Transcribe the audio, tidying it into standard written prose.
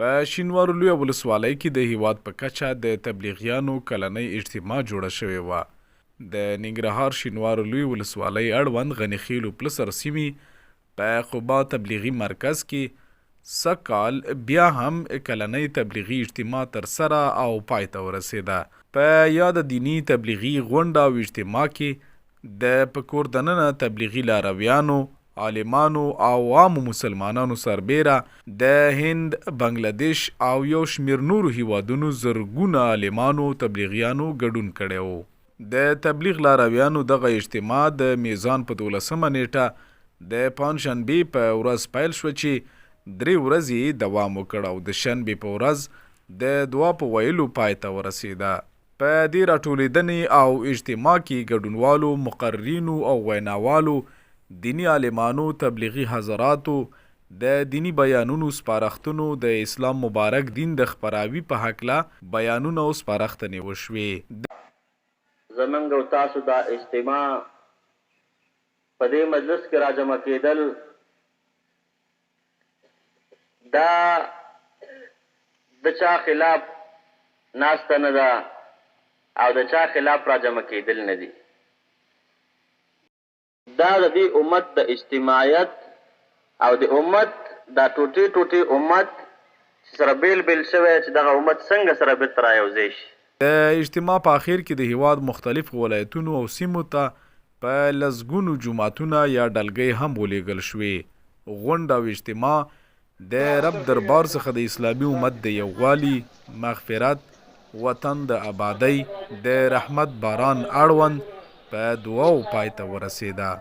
په شینوارو لویه ولسوالۍ کې د هیواد په کچه د تبلیغیانو کلنۍ اجتماع جوړه شوې وه. د ننګرهار شینوارو لوی ولسوالۍ اړوند غني خیل و پلسر سیمې په قبا تبلیغي مرکز کې سږ کال بیا هم کلنۍ تبلیغي اجتماع ترسره او پای ته ورسېده. په یاده دیني تبلیغي غونډه او اجتماع کې د په کور دننه تبلیغي لارویانو، عالمانو او عامو مسلمانانو سربیره د هند، بنګلادیش او یو شمېر نورو هیوادونو زرګونه عالمانو تبلیغیانو ګډون کړی و. د تبلیغ لارویانو دغه اجتماع د میزان په 12مه نیټه د پنجشنبې په ورځ پیل شوه چې 3 ورځې دوام وکړ او د شنبې په ورځ د دعا په ویلو پای ته ورسېده. په دې راټولېدنې او اجتماع کې ګډونوالو، مقررینو او ویناوالو، دینی عالمانو، تبلیغي حضراتو د دینی بیانونو سپارښتنو، د اسلام مبارک دین د خپراوي په هکله بیانونه او سپارښتنې وشوې. زمونږ او تاسو دا اجتماع په دې مجلس کې راجمع کېدل دا د چا خلاف ناسته نه ده او د چا خلاف راجمع کېدل نه دي. دا د دې امت د اجتماعیت او د امت دا ټوټې ټوټې امت سره بیل بیل شوی چې دغه امت څنګه سره بیرته رایوځای شي. د اجتماع په اخر کې د هیواد مختلف ولایتونو او سیمو ته په لسګونو جوماتونه یا ډلګۍ هم ولیږل شوې. غونډه او اجتماع د رب دربار څخه د اسلامي امت د یووالي، مغفرت، وطن د آبادۍ، د رحمت باران اړوند په دعاو پای ته ورسېده.